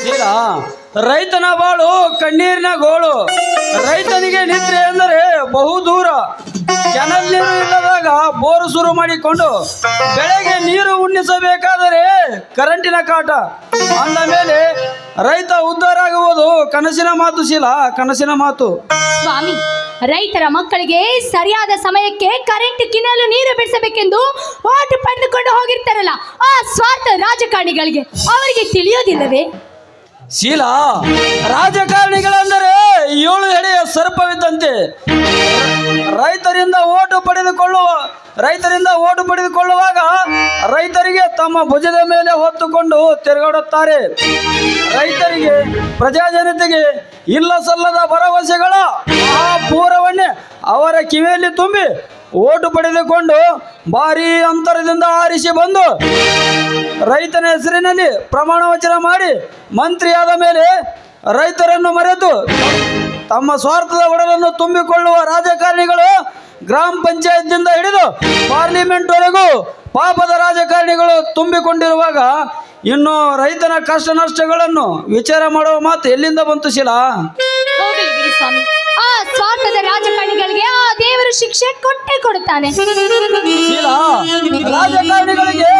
ಶೀಲ, ರೈತನ ಬಾಳು ಕಣ್ಣೀರಿನ ಗೋಳು. ರೈತನಿಗೆ ನಿದ್ರೆ ಎಂದರೆ ಬಹುದೂರ. ಕೆನಲ್ ನೀರು ಇಲ್ಲದಾಗ ಬೋರು ಶುರು ಮಾಡಿಕೊಂಡು ಬೆಳೆಗೆ ನೀರು ಉಣ್ಣಿಸಬೇಕಾದರೆ ಕರೆಂಟಿನ ಕಾಟ. ಅಂದ ಮೇಲೆ ರೈತ ಉದ್ಧಾರ ಆಗುವುದು ಕನಸಿನ ಮಾತು. ಶೀಲ, ಕನಸಿನ ಮಾತು. ಸ್ವಾಮಿ, ರೈತರ ಮಕ್ಕಳಿಗೆ ಸರಿಯಾದ ಸಮಯಕ್ಕೆ ಕರೆಂಟ್ ಕಿನಲು ನೀರು ಬಿಡಿಸಬೇಕೆಂದು ಓಟು ಪಡೆದುಕೊಂಡು ಹೋಗಿರ್ತಾರಲ್ಲ, ಆ ಸ್ವಾರ್ಥ ರಾಜಕಾರಣಿಗಳಿಗೆ ಅವರಿಗೆ ತಿಳಿಯೋದಿಲ್ಲವೇ? ಶೀಲ, ರಾಜಕಾರಣಿಗಳೆಂದರೆ 7 ಎಳೆಯ ಸರ್ಪವಿದ್ದಂತೆ. ರೈತರಿಂದ ಓಟು ಪಡೆದುಕೊಳ್ಳುವಾಗ ರೈತರಿಗೆ ತಮ್ಮ ಭುಜದ ಮೇಲೆ ಹೊತ್ತುಕೊಂಡು ತಿರುಗಾಡುತ್ತಾರೆ. ರೈತರಿಗೆ, ಪ್ರಜಾಜನತೆಗೆ ಇಲ್ಲ ಸಲ್ಲದ ಭರವಸೆಗಳ ಆ ಪೂರವನ್ನೇ ಅವರ ಕಿವಿಯಲ್ಲಿ ತುಂಬಿ ಓಟು ಪಡೆದುಕೊಂಡು ಭಾರೀ ಅಂತರದಿಂದ ಆರಿಸಿ ಬಂದು ರೈತನ ಹೆಸರಿನಲ್ಲಿ ಪ್ರಮಾಣ ವಚನ ಮಾಡಿ ಮಂತ್ರಿಯಾದ ಮೇಲೆ ರೈತರನ್ನು ಮರೆತು ತಮ್ಮ ಸ್ವಾರ್ಥದ ಒಡಲನ್ನು ತುಂಬಿಕೊಳ್ಳುವ ರಾಜಕಾರಣಿಗಳು ಗ್ರಾಮ ಪಂಚಾಯತ್ನಿಂದ ಹಿಡಿದು ಪಾರ್ಲಿಮೆಂಟ್ವರೆಗೂ ಪಾಪದ ರಾಜಕಾರಣಿಗಳು ತುಂಬಿಕೊಂಡಿರುವಾಗ ಇನ್ನು ರೈತನ ಕಷ್ಟ ನಷ್ಟಗಳನ್ನು ವಿಚಾರ ಮಾಡುವ ಮಾತು ಎಲ್ಲಿಂದ ಬಂತು? ಶೀಲ, ಹೋಗಲಿ ಬಿಡಿ ಸ್ವಾಮಿ, ಆ ಸ್ವಾರ್ಥದ ರಾಜಕಾರಣಿಗಳಿಗೆ ಆ ದೇವರು ಶಿಕ್ಷೆ ಕೊಟ್ಟೇ ಕೊಡುತ್ತಾನೆ. ಶೀಲ, ರಾಜಕಾರಣಿಗಳಿಗೆ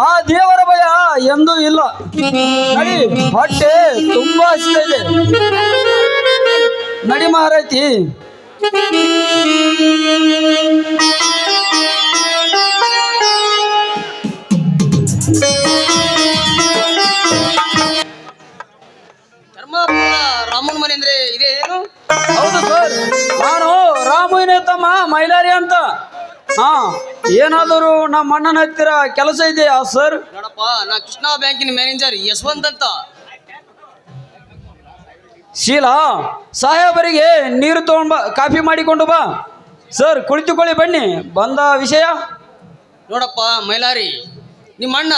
ಆ ದೇವರ ಭಯ ಎಂದೂ ಇಲ್ಲ. ನಡಿ, ಹೊಟ್ಟೆ ತುಂಬಾ ಹಸಿದಿದೆ. ನಡಿ ಮಾರೈತಿ. ರಾಮನ ಮನೆ ಅಂದ್ರೆ ಇದೆ ಏನು? ಹೌದು ಸರ್, ನಾನು ರಾಮುವಿನ ತಮ್ಮ ಮೈಲಾರಿ ಅಂತ. ಏನಾದರೂ ನಮ್ಮ ಅಣ್ಣನ ಹತ್ತಿರ ಕೆಲಸ ಇದೆಯಾ ಸರ್? ನೋಡಪ್ಪ, ನಾ ಕೃಷ್ಣ ಬ್ಯಾಂಕಿನ ಮ್ಯಾನೇಜರ್ ಯಶವಂತ್ ಅಂತ. ಶೀಲ, ಸಾಹೇಬರಿಗೆ ನೀರು ತಗೊಂಡ್ ಬಾ, ಕಾಫಿ ಮಾಡಿಕೊಂಡು ಬಾ. ಸರ್, ಕುಳಿತುಕೊಳ್ಳಿ, ಬನ್ನಿ. ಬಂದ ವಿಷಯ ನೋಡಪ್ಪ ಮೈಲಾರಿ, ನಿಮ್ಮ ಅಣ್ಣ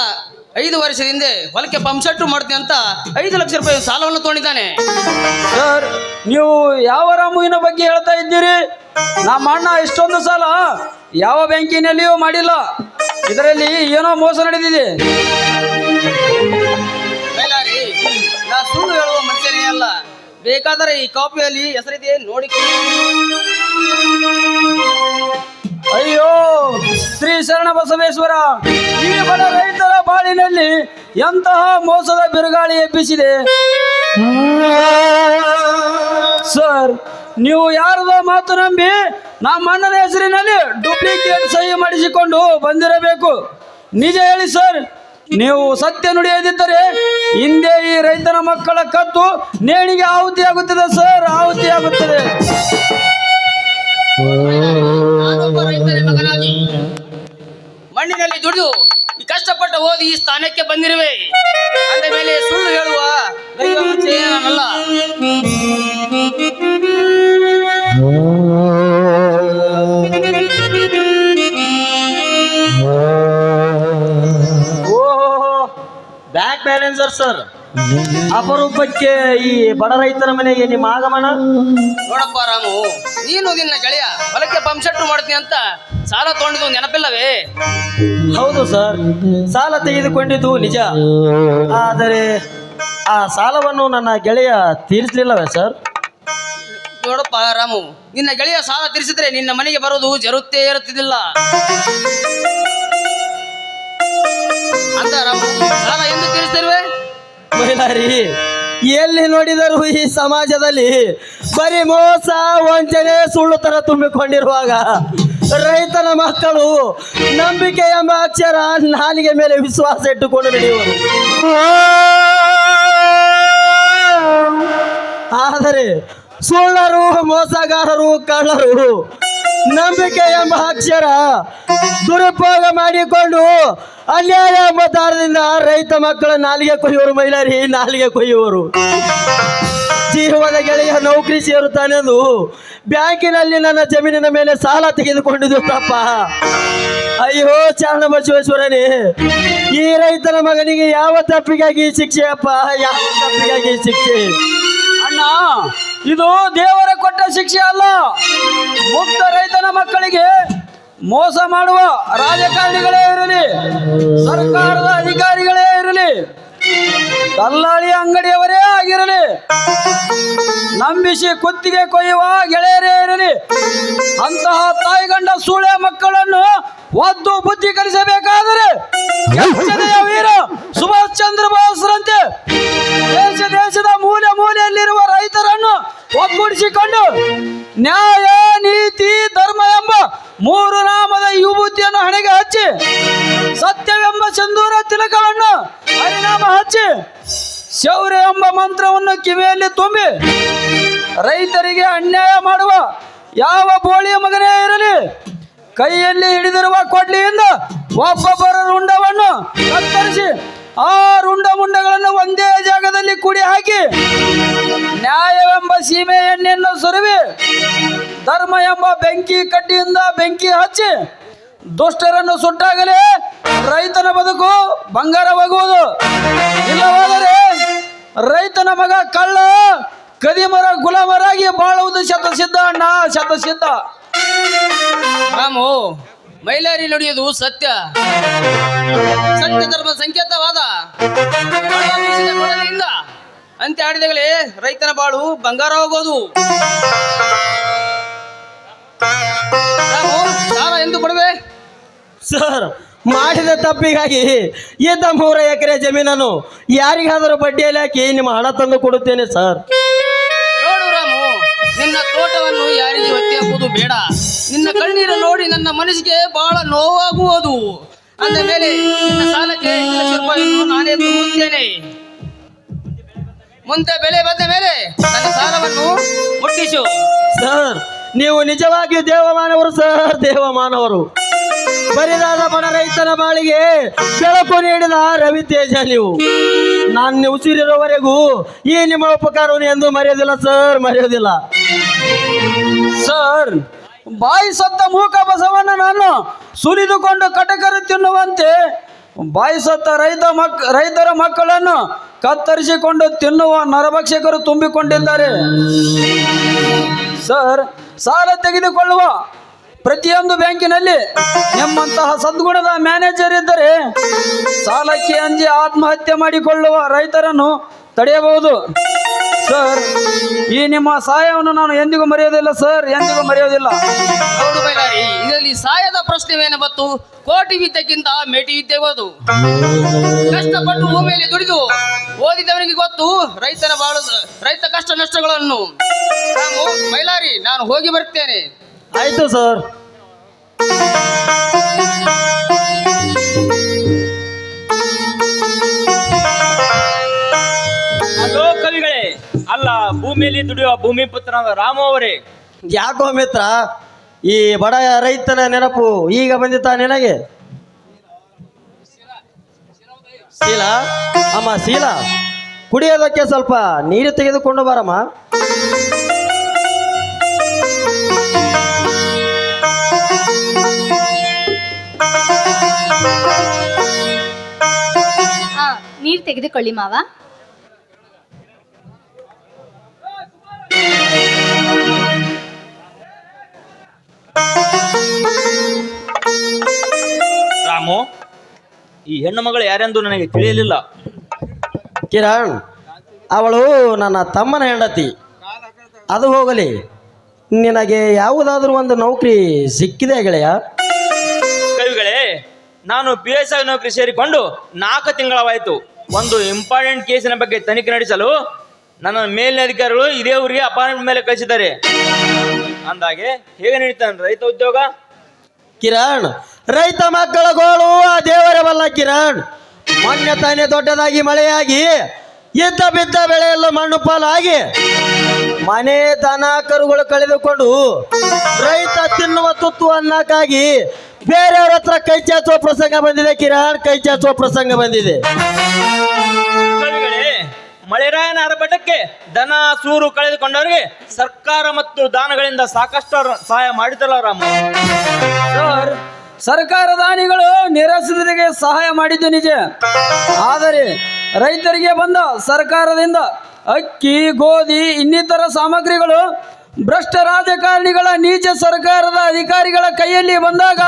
5 ವರ್ಷದಿಂದ ಹೊಲಕ್ಕೆ ಪಂಪ್ ಸೆಟ್ ಮಾಡ್ತೀನಿ ಅಂತ 5 ಲಕ್ಷ ರೂಪಾಯಿ ಸಾಲವನ್ನು ತೊಗೊಂಡಿದ್ದಾನೆ. ಸರ್, ನೀವು ಯಾವ ರಾಮುವಿನ ಬಗ್ಗೆ ಹೇಳ್ತಾ ಇದ್ದೀರಿ? ನಮ್ಮ ಅಣ್ಣ ಇಷ್ಟೊಂದು ಸಾಲ ಯಾವ ಬ್ಯಾಂಕಿನಲ್ಲಿಯೂ ಮಾಡಿಲ್ಲ. ಇದರಲ್ಲಿ ಏನೋ ಮೋಸ ನಡೆದಿದೆ. ಮೈಲಾರಿ, ನಾ ಸುಳ್ಳು ಹೇಳುವ ಮನುಷ್ಯನೇ ಅಲ್ಲ. ಬೇಕಾದರೆ ಈ ಕಾಪಿಯಲ್ಲಿ ಹೆಸರಿದೆ ನೋಡಿಕೊಳ್ಳಿ. ಅಯ್ಯೋ ಶ್ರೀ ಶರಣ ಬಸವೇಶ್ವರ, ಈ ಬಡ ರೈತರ ಬಾಳಿನಲ್ಲಿ ಎಂತಹ ಮೋಸದ ಬಿರುಗಾಳಿ ಎಬ್ಬಿಸಿದೆ. ಸರ್, ನೀವು ಯಾರದ ಮಾತು ನಂಬಿ ನಮ್ಮ ಅಣ್ಣನ ಹೆಸರಿನಲ್ಲಿ ಡೂಪ್ಲಿಕೇಟ್ ಸಹಿ ಮಾಡಿಸಿಕೊಂಡು ಬಂದಿರಬೇಕು. ನಿಜ ಹೇಳಿ ಸರ್, ನೀವು ಸತ್ಯ ನುಡಿಯದಿದ್ದರೆ ಹಿಂದೆ ಈ ರೈತನ ಮಕ್ಕಳ ಕತ್ತು ನೇಣಿಗೆ ಆಹುತಿ ಆಗುತ್ತದೆ ಸರ್, ಆಹುತಿ ಆಗುತ್ತದೆ. ನಾನೊಬ್ಬ ರೈತನ ಮಗನಾಗಿ ಮಣ್ಣಿನಲ್ಲಿ ದುಡಿದು ಈ ಕಷ್ಟಪಟ್ಟು ಓದಿ ಈ ಸ್ಥಾನಕ್ಕೆ ಬಂದಿರುವೆ. ಅಂದ ಮೇಲೆ ಸುಳ್ಳು ಹೇಳುವ ದೈವ ಮನುಷ್ಯ ನಾನಲ್ಲ. ಬ್ಯಾಂಕ್ ಮ್ಯಾನೇಜರ್ ಸರ್, ಅಪರೂಪಕ್ಕೆ ಈ ಬಡ ರೈತರ ಮನೆಗೆ ನಿಮ್ಮ ಆಗಮನ. ನೋಡಪ್ಪ ರಾಮು, ನೀನು ನಿನ್ನ ಗೆಳೆಯ ಹೊಲಕ್ಕೆ ಪಂಪ್ ಸೆಟ್ ಮಾಡ್ತೀನಿ ಅಂತ ಸಾಲ ತಗೊಂಡಿದ್ದು ನೆನಪಿಲ್ಲವೇ? ಹೌದು ಸರ್, ಸಾಲ ತೆಗೆದುಕೊಂಡಿದ್ದು ನಿಜ. ಆದರೆ ಆ ಸಾಲವನ್ನು ನನ್ನ ಗೆಳೆಯ ತೀರಿಸಲಿಲ್ಲವೇ ಸರ್? ನೋಡಪ್ಪ ರಾಮು, ನಿನ್ನ ಗೆಳೆಯ ಸಾಲ ತೀರಿಸಿದ್ರೆ ನಿನ್ನ ಮನೆಗೆ ಬರೋದು ಜರುತ್ತೇ ಇರುತ್ತಿದ್ದಿಲ್ಲ ಅಂತ. ರಾಮು, ಸಾಲ ಎಂದು ತೀರಿಸ್ತಿರುವೆ? ಮೈಲಾರಿ, ಎಲ್ಲಿ ನೋಡಿದರೂ ಈ ಸಮಾಜದಲ್ಲಿ ಬರೀ ಮೋಸ, ವಂಚನೆ, ಸುಳ್ಳು ತರ ತುಂಬಿಕೊಂಡಿರುವಾಗ ರೈತನ ಮಕ್ಕಳು ನಂಬಿಕೆ ಎಂಬ ಅಕ್ಷರ ನಾಲಿಗೆ ಮೇಲೆ ವಿಶ್ವಾಸ ಇಟ್ಟುಕೊಂಡು ನಡೆಯುವರು. ಆದರೆ ಸುಳ್ಳರು, ಮೋಸಗಾರರು, ಕಳ್ಳರು ನಂಬಿಕೆ ಎಂಬ ಅಕ್ಷರ ದುರುಪಯೋಗ ಮಾಡಿಕೊಂಡು ಅನ್ಯಾಯ ಎಂಬ ದಾರದಿಂದ ರೈತ ಮಕ್ಕಳ ನಾಲಿಗೆ ಕೊಯ್ಯುವರು. ಮೈಲಾರಿ, ನಾಲಿಗೆ ಕೊಯ್ಯುವರು. ಜೀವದ ಗೆಳೆಯ ನೌಕರಿ ಸೇರುತ್ತಾನೆಂದು ಬ್ಯಾಂಕಿನಲ್ಲಿ ನನ್ನ ಜಮೀನಿನ ಮೇಲೆ ಸಾಲ ತೆಗೆದುಕೊಂಡಿದ್ದು ತಪ್ಪ. ಅಯ್ಯೋ ಶರಣ ಬಸವೇಶ್ವರನೇ, ಈ ರೈತನ ಮಗನಿಗೆ ಯಾವ ತಪ್ಪಿಗಾಗಿ ಶಿಕ್ಷೆ ಅಪ್ಪ, ಯಾವ ತಪ್ಪಿಗಾಗಿ ಶಿಕ್ಷೆ? ಅಣ್ಣ, ಇದು ದೇವರ ಕೊಟ್ಟ ಶಿಕ್ಷೆ ಅಲ್ಲ. ಮುಕ್ತ ರೈತನ ಮಕ್ಕಳಿಗೆ ಮೋಸ ಮಾಡುವ ರಾಜಕಾರಣಿಗಳೇ ಇರಲಿ, ಸರ್ಕಾರದ ಅಧಿಕಾರಿಗಳೇ ಇರಲಿ, ದಲ್ಲಾಳಿ ಅಂಗಡಿಯವರೇ ಆಗಿರಲಿ, ನಂಬಿಸಿ ಕುತ್ತಿಗೆ ಕೊಯ್ಯುವ ಗೆಳೆಯರೇ ಇರಲಿ, ಅಂತಹ ತಾಯಿಗಂಡ ಸೂಳೆ ಮಕ್ಕಳನ್ನು ಒದ್ದು ಬುದ್ಧಿ ಕಲಿಸಬೇಕಾದರೆ ಕೆಚ್ಚೆದೆಯ ವೀರ ಸುಭಾಷ್ ಚಂದ್ರ ಬೋಸ್ರಂತೆ ದೇಶದ ಮೂಲೆ ಮೂಲೆಯಲ್ಲಿರುವ ರೈತರನ್ನು ಒಗ್ಗೂಡಿಸಿಕೊಂಡು ನ್ಯಾಯ, ನೀತಿ, ಧರ್ಮ ಎಂಬ ಮೂರು ನಾಮದ ವಿಭೂತಿಯನ್ನು ಹಣೆಗೆ ಹಚ್ಚಿ, ಸತ್ಯವೆಂಬ ಸಿಂಧೂರ ತಿಲಕವನ್ನು ಪರಿಣಾಮ ಹಚ್ಚಿ, ಶೌರ್ಯ ಎಂಬ ಮಂತ್ರವನ್ನು ಕಿವಿಯಲ್ಲಿ ತುಂಬಿ, ರೈತರಿಗೆ ಅನ್ಯಾಯ ಮಾಡುವ ಯಾವ ಬೋಳಿಯ ಮಗನೇ ಇರಲಿ ಕೈಯಲ್ಲಿ ಹಿಡಿದಿರುವ ಕೊಡ್ಲಿಯಿಂದ ಒಬ್ಬೊಬ್ಬರ ರುಂಡವನ್ನು ಕತ್ತರಿಸಿ ಆ ರುಂಡ ಮುಂಡಗಳನ್ನು ಒಂದೇ ಜಾಗದಲ್ಲಿ ಕೂಡಿ ಹಾಕಿ, ನ್ಯಾಯವೆಂಬ ಸೀಮೆ ಎಣ್ಣೆಯನ್ನು ಸುರಿವಿ, ಧರ್ಮ ಎಂಬ ಬೆಂಕಿ ಕಡ್ಡಿಯಿಂದ ಬೆಂಕಿ ಹಚ್ಚಿ, ದುಷ್ಟರನ್ನು ಸುಟ್ಟಾಗಲೇ ರೈತನ ಬದುಕು ಬಂಗಾರವಾಗುವುದು. ಇಲ್ಲವಾದರೆ ರೈತನ ಮಗ ಕಳ್ಳ ಕದಿಮರ ಗುಲಾಮರಾಗಿ ಬಾಳುವುದು ಶತಸಿದ್ಧ ಅಣ್ಣ, ಶತಸಿದ್ಧ. ರಾಮು, ಮೈಲಾರಿ ನುಡಿಯುವುದು ಸತ್ಯ, ಸತ್ಯ ಧರ್ಮ ಸಂಕೇತವಾದ ಬಹಳ ಬೀಸಿದ ಕೊಡಲಿಯಿಂದ ಅಂತೆ ಆಡಿದಾಗಲೇ ರೈತನ ಬಾಳು ಬಂಗಾರ ಹೋಗೋದು. ರಾಮು, ಸಾಲ ಎಂದು ಕೊಡುವೆ? ಸರ್, ಮಾಡಿದ ತಪ್ಪಿಗಾಗಿ ಇದ್ದ 3 ಎಕರೆ ಜಮೀನನ್ನು ಯಾರಿಗಾದರೂ ಬಡ್ಡಿಯಲ್ಲಿ ಹಾಕಿ ನಿಮ್ಮ ಹಣ ತಂದು ಕೊಡುತ್ತೇನೆ ಸರ್. ನೋಡು ರಾಮು, ನಿನ್ನ ತೋಟವನ್ನು ಯಾರಿಗೆ ಒತ್ತಿ ಹಾಕುವುದು ಬೇಡ. ನಿನ್ನ ಕಣ್ಣೀರು ನೋಡಿ ನನ್ನ ಮನಸ್ಸಿಗೆ ಬಹಳ ನೋವಾಗುವುದು. ಅಂದ ಮೇಲೆ ನಿನ್ನ ಸಾಲಕ್ಕೆ 2 ಲಕ್ಷ ರೂಪಾಯಿಯನ್ನು ನಾನೇ ತುಂಬುತ್ತೇನೆ. ಮುಂದೆ ಬೆಲೆ ಬಂದ ಮೇಲೆ ನನ್ನ ಸಾಲವನ್ನು ಮುಟ್ಟಿಸು. ಸರ್, ನೀವು ನಿಜವಾಗಿಯೂ ದೇವಮಾನವರು ಸರ್, ದೇವಮಾನವರು. ಬರಿದಾದ ಬಡ ರೈತನ ಬಾಳಿಗೆ ಬೆಳಕು ನೀಡಿದ ರವಿ ತೇಜ ನೀವು. ನಾನು ಉಸಿರಿರುವವರೆಗೂ ಈ ನಿಮ್ಮ ಉಪಕಾರವನ್ನು ಎಂದು ಮರೆಯೋದಿಲ್ಲ ಸರ್, ಮರೆಯೋದಿಲ್ಲ. ಸರ್, ಬಾಯಿ ಸತ್ತ ಮೂಕ ಬಸವನ್ನ ನಾನು ಸುಲಿದುಕೊಂಡು ಕಟಕರು ತಿನ್ನುವಂತೆ ಬಾಯಿ ಸತ್ತ ರೈತರ ಮಕ್ಕಳನ್ನು ಕತ್ತರಿಸಿಕೊಂಡು ತಿನ್ನುವ ನರಭಕ್ಷಕರು ತುಂಬಿಕೊಂಡಿದ್ದಾರೆ. ಸರ್, ಸಾಲ ತೆಗೆದುಕೊಳ್ಳುವ ಪ್ರತಿಯೊಂದು ಬ್ಯಾಂಕಿನಲ್ಲಿ ನಿಮ್ಮಂತಹ ಸದ್ಗುಣದ ಮ್ಯಾನೇಜರ್ ಇದ್ದರೆ ಸಾಲಕ್ಕೆ ಅಂಜಿ ಆತ್ಮಹತ್ಯೆ ಮಾಡಿಕೊಳ್ಳುವ ರೈತರನ್ನು ತಡೆಯಬಹುದು. ಸರ್, ಈ ನಿಮ್ಮ ಸಹಾಯವನ್ನು ನಾನು ಎಂದಿಗೂ ಮರೆಯೋದಿಲ್ಲ ಸರ್, ಎಂದಿಗೂ ಮರೆಯೋದಿಲ್ಲ. ನೋಡು ಬೈಲಾರಿ, ಇದರಲ್ಲಿ ಸಾಯದ ಪ್ರಶ್ನೆವೇನು ಬತ್ತು? ಕೋಟಿ ವಿದ್ಯೆಗಿಂತ ಮೇಟಿ ವಿದ್ಯೆ ಓದು. ಕಷ್ಟಪಟ್ಟು ಭೂಮಿಯಲ್ಲಿ ದುಡಿದು ಓದಿದವನಿಗೆ ಗೊತ್ತು ರೈತ ಕಷ್ಟ ನಷ್ಟಗಳನ್ನು. ರಾಮು, ಬೈಲಾರಿ, ನಾನು ಹೋಗಿ ಬರ್ತೇನೆ. ಆಯ್ತು ಸರ್. ಹಲೋ ಕವಿಗಳೇ, ಅಲ್ಲ ಭೂಮಿಯಲ್ಲಿ ದುಡಿಯುವ ಭೂಮಿ ಪುತ್ರನಾದ ರಾಮು ಅವರೇ. ಯಾಕೋ ಮಿತ್ರ, ಈ ಬಡ ರೈತನ ನೆನಪು ಈಗ ಬಂದಿತಾ ನಿನಗೆ? ಶೀಲಾ, ಅಮ್ಮ ಶೀಲಾ, ಕುಡಿಯೋದಕ್ಕೆ ಸ್ವಲ್ಪ ನೀರು ತೆಗೆದುಕೊಂಡು ಬಾರಮ್ಮ. ನೀರು ತೆಗೆದುಕೊಳ್ಳಿ ಮಾವ. ರಾಮು, ಈ ಹೆಣ್ಣು ಮಗಳು ಯಾರೆಂದು ನನಗೆ ತಿಳಿಯಲಿಲ್ಲ. ಕಿರಣ್, ಅವಳು ನನ್ನ ತಮ್ಮನ ಹೆಂಡತಿ. ಅದು ಹೋಗಲಿ, ನಿನಗೆ ಯಾವುದಾದ್ರೂ ಒಂದು ನೌಕರಿ ಸಿಕ್ಕಿದೆ ಗೆಳೆಯ? ಕವಿಗಳೇ, ನಾನು PSI ನೌಕರಿ ಸೇರಿಕೊಂಡು 4 ತಿಂಗಳವಾಯಿತು. ಒಂದು ಇಂಪಾರ್ಟೆಂಟ್ ಕೇಸಿನ ಬಗ್ಗೆ ತನಿಖೆ ನಡೆಸಲು ನನ್ನ ಮೇಲಿನ ಅಧಿಕಾರಿಗಳು ಇದೇ ಊರಿಗೆ ಅಪಾಯಿಂಟ್ಮೆಂಟ್ ಮೇಲೆ ಕಳಿಸಿದ್ದಾರೆ. ಅಂದಾಗೆ ಹೇಗೆ ನಡೀತಾನೆ ರೈತ ಉದ್ಯೋಗ? ಕಿರಣ್, ರೈತ ಮಕ್ಕಳ ಗೋಳು ಆ ದೇವರ ಬಲ್ಲ ಕಿರಣ್. ಮೊನ್ನೆ ತಾನೇ ದೊಡ್ಡದಾಗಿ ಮಳೆಯಾಗಿ ಇದ್ದ ಬಿದ್ದ ಬೆಳೆಯೆಲ್ಲ ಮಣ್ಣು ಪಾಲಾಗಿ ಮನೆ ದನ ಕರುಗಳು ಕಳೆದುಕೊಂಡು ರೈತ ತಿನ್ನುವ ತುತ್ತು ಅನ್ನಕ್ಕಾಗಿ ಬೇರೆಯವ್ರ ಹತ್ರ ಕೈ ಚಾಚುವ ಪ್ರಸಂಗ ಬಂದಿದೆ ಕಿರಣ್, ಕೈ ಚಾಚುವ ಪ್ರಸಂಗ ಬಂದಿದೆ. ಕವಿಗಳೇ, ಮಳೆರಾಯನ ಆರ್ಭಟಕ್ಕೆ ದನ ಸೂರು ಕಳೆದುಕೊಂಡವರಿಗೆ ಸರ್ಕಾರ ಮತ್ತು ದಾನಗಳಿಂದ ಸಾಕಷ್ಟು ಸಹಾಯ ಮಾಡಿದಲ್ಲ ರಾಮ. ಸರ್, ಸರ್ಕಾರ ದಾನಿಗಳು ನಿರಾಶ್ರಿತರಿಗೆ ಸಹಾಯ ಮಾಡಿದ್ದು ನಿಜ. ಆದರೆ ರೈತರಿಗೆ ಬಂದ ಸರ್ಕಾರದಿಂದ ಅಕ್ಕಿ, ಗೋಧಿ ಇನ್ನಿತರ ಸಾಮಗ್ರಿಗಳು ಭ್ರಷ್ಟ ರಾಜಕಾರಣಿಗಳ ನೀಚ ಸರ್ಕಾರದ ಅಧಿಕಾರಿಗಳ ಕೈಯಲ್ಲಿ ಬಂದಾಗ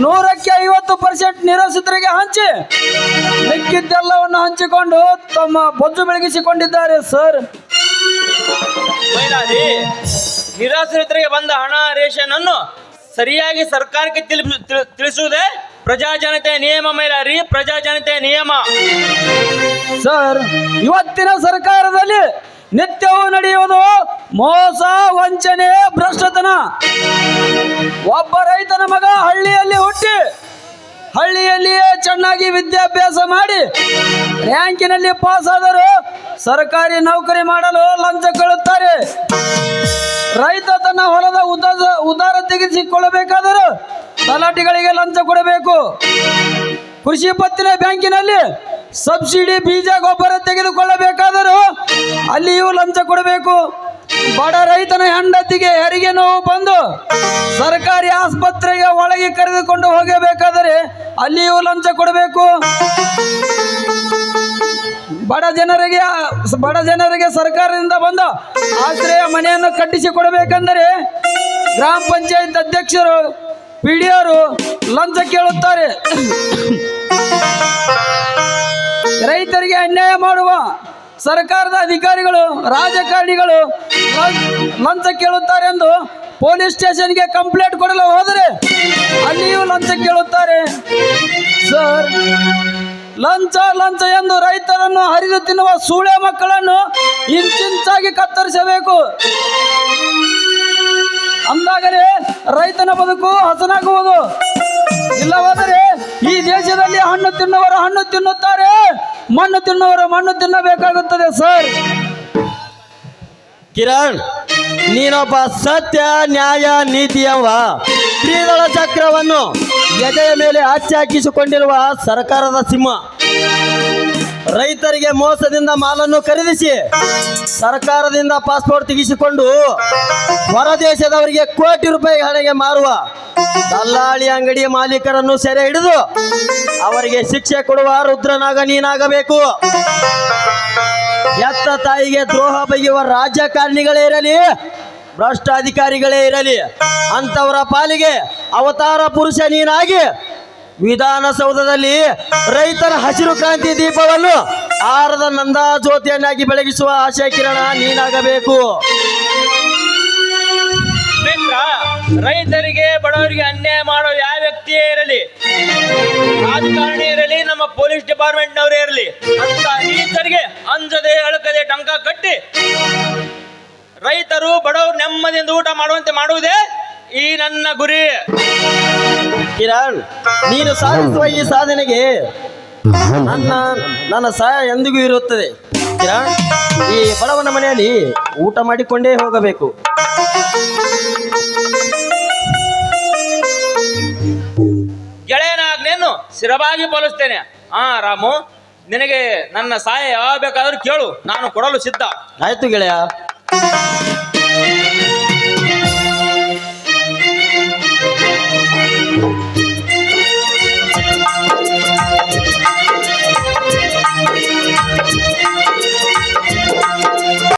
150% ನಿರಾಶ್ರಿತರಿಗೆ ಹಂಚಿ ಮಿಕ್ಕಿದ್ದೆಲ್ಲವನ್ನು ಹಂಚಿಕೊಂಡು ತಮ್ಮ ಬೊಜ್ಜು ಬೆಳಗಿಸಿಕೊಂಡಿದ್ದಾರೆ ಸರ್. ಮೈಲಾರಿ, ನಿರಾಶ್ರಿತರಿಗೆ ಬಂದ ಹಣ ರೇಷನ್ ಅನ್ನು ಸರಿಯಾಗಿ ಸರ್ಕಾರಕ್ಕೆ ತಿಳಿಸುವುದೇ ಪ್ರಜಾಜನತೆಯ ನಿಯಮ ಮೈಲಾರಿ, ಪ್ರಜಾಜನತೆಯ ನಿಯಮ. ಸರ್, ಇವತ್ತಿನ ಸರ್ಕಾರದಲ್ಲಿ ನಿತ್ಯವೂ ನಡೆಯುವುದು ಮೋಸ, ವಂಚನೆ, ಭ್ರಷ್ಟತನ. ಒಬ್ಬ ರೈತನ ಮಗ ಹಳ್ಳಿಯಲ್ಲಿ ಹುಟ್ಟಿ ಹಳ್ಳಿಯಲ್ಲಿಯೇ ಚೆನ್ನಾಗಿ ವಿದ್ಯಾಭ್ಯಾಸ ಮಾಡಿ ರ್ಯಾಂಕಿನಲ್ಲಿ ಪಾಸ್ ಆದರೂ ಸರ್ಕಾರಿ ನೌಕರಿ ಮಾಡಲು ಲಂಚ ಕೇಳುತ್ತಾರೆ. ರೈತ ತನ್ನ ಹೊಲದ ಉದಾರ ತೆಗೆಸಿಕೊಳ್ಳಬೇಕಾದರೂ ತಲಾಟಿಗಳಿಗೆ ಲಂಚ ಕೊಡಬೇಕು. ಕೃಷಿ ಪತ್ತಿನ ಬ್ಯಾಂಕಿನಲ್ಲಿ ಸಬ್ಸಿಡಿ ಬೀಜ ಗೊಬ್ಬರ ತೆಗೆದುಕೊಳ್ಳಬೇಕಾದರೂ ಅಲ್ಲಿಯೂ ಲಂಚ ಕೊಡಬೇಕು. ಬಡ ರೈತನ ಹೆಂಡತಿಗೆ ಹೆರಿಗೆ ನೋವು ಬಂದು ಸರ್ಕಾರಿ ಆಸ್ಪತ್ರೆಗೆ ಒಳಗೆ ಕರೆದುಕೊಂಡು ಹೋಗಬೇಕಾದರೆ ಅಲ್ಲಿಯೂ ಲಂಚ ಕೊಡಬೇಕು. ಬಡ ಜನರಿಗೆ ಸರ್ಕಾರದಿಂದ ಬಂದ ಆಶ್ರಯ ಮನೆಯನ್ನು ಕಟ್ಟಿಸಿಕೊಡಬೇಕೆಂದರೆ ಗ್ರಾಮ ಪಂಚಾಯತ್ ಅಧ್ಯಕ್ಷರು, ಪಿಡಿಯರು ಲಂಚ ಕೇಳುತ್ತಾರೆ. ರೈತರಿಗೆ ಅನ್ಯಾಯ ಮಾಡುವ ಸರ್ಕಾರದ ಅಧಿಕಾರಿಗಳು, ರಾಜಕಾರಣಿಗಳು ಲಂಚ ಕೇಳುತ್ತಾರೆ ಎಂದು ಪೊಲೀಸ್ ಸ್ಟೇಷನ್ಗೆ ಕಂಪ್ಲೇಂಟ್ ಕೊಡಲು ಹೋದರೆ ಅಲ್ಲಿಯೂ ಲಂಚ ಕೇಳುತ್ತಾರೆ. ಸರ್, ಲಂಚ ಲಂಚ ಎಂದು ರೈತರನ್ನು ಹರಿದು ತಿನ್ನುವ ಸೂಳೆ ಮಕ್ಕಳನ್ನು ಇಂಚಿಂಚಾಗಿ ಕತ್ತರಿಸಬೇಕು. ಅಂದಾಗಲೇ ರೈತನ ಬದುಕು ಹಸನಾಗುವುದು. ಇಲ್ಲವಾದರೆ ಈ ದೇಶದಲ್ಲಿ ಹಣ್ಣು ತಿನ್ನುವರು ಹಣ್ಣು ತಿನ್ನುತ್ತಾರೆ, ಮಣ್ಣು ತಿನ್ನುವರು ಮಣ್ಣು ತಿನ್ನಬೇಕಾಗುತ್ತದೆ. ಸರ್, ಕಿರಣ್, ನೀನೊಬ್ಬ ಸತ್ಯ, ನ್ಯಾಯ, ನೀತಿಯವ ತ್ರಿದಳ ಚಕ್ರವನ್ನು ಎದೆಯ ಮೇಲೆ ಹಾಕಿಸಿಕೊಂಡಿರುವ ಸರ್ಕಾರದ ಸಿಂಹ. ರೈತರಿಗೆ ಮೋಸದಿಂದ ಮಾಲನ್ನು ಖರೀದಿಸಿ ಸರ್ಕಾರದಿಂದ ಪಾಸ್ಪೋರ್ಟ್ ತೆಗೆಸಿಕೊಂಡು ಹೊರದೇಶದವರಿಗೆ ಕೋಟಿ ರೂಪಾಯಿ ಹಣೆಗೆ ಮಾರುವ ದಲ್ಲಾಳಿ ಅಂಗಡಿಯ ಮಾಲೀಕರನ್ನು ಸೆರೆ ಹಿಡಿದು ಅವರಿಗೆ ಶಿಕ್ಷೆ ಕೊಡುವ ರುದ್ರನಾಗ ನೀನಾಗಬೇಕು. ಎತ್ತ ತಾಯಿಗೆ ದ್ರೋಹ ಬಗೆಯುವ ರಾಜಕಾರಣಿಗಳೇ ಇರಲಿ, ಭ್ರಷ್ಟಾಧಿಕಾರಿಗಳೇ ಇರಲಿ, ಅಂತವರ ಪಾಲಿಗೆ ಅವತಾರ ಪುರುಷ ನೀನಾಗಿ ವಿಧಾನಸೌಧದಲ್ಲಿ ರೈತರ ಹಸಿರು ಕ್ರಾಂತಿ ದೀಪವನ್ನು ಆರದ ನಂದಾ ಜ್ಯೋತಿಯನ್ನಾಗಿ ಬೆಳಗಿಸುವ ಆಶಾ ಕಿರಣ ನೀನಾಗಬೇಕು. ಮಿತ್ರ, ರೈತರಿಗೆ ಬಡವರಿಗೆ ಅನ್ಯಾಯ ಮಾಡೋ ಯಾವ ವ್ಯಕ್ತಿಯೇ ಇರಲಿ, ರಾಜಕಾರಣಿ ಇರಲಿ, ನಮ್ಮ ಪೊಲೀಸ್ ಡಿಪಾರ್ಟ್ಮೆಂಟ್ನವರೇ ಇರಲಿ, ಅಂತ ನೀಚರಿಗೆ ಅಂಜದೆ ಅಳಕದೆ ಟಂಕ ಕಟ್ಟಿ ರೈತರು ಬಡವರು ನೆಮ್ಮದಿಯಿಂದ ಊಟ ಮಾಡುವಂತೆ ಮಾಡುವುದೇ ಈ ನನ್ನ ಗುರಿ. ಕಿರಣ್, ನೀನು ಸಾಧಿಸುವ ಈ ಸಾಧನೆಗೆ ನನ್ನ ಸಹಾಯ ಎಂದಿಗೂ ಇರುತ್ತದೆ. ಕಿರಣ್, ಈ ಬಡವನ ಮನೆಯಲ್ಲಿ ಊಟ ಮಾಡಿಕೊಂಡೇ ಹೋಗಬೇಕು. ಗೆಳೆಯನಾಗ್ನೇನು ಸ್ಥಿರವಾಗಿ ಪಾಲಿಸ್ತೇನೆ. ರಾಮು, ನಿನಗೆ ನನ್ನ ಸಹಾಯ ಯಾವಾಗ ಬೇಕಾದ್ರೂ ಕೇಳು, ನಾನು ಕೊಡಲು ಸಿದ್ಧ. ಆಯ್ತು ಗೆಳೆಯ.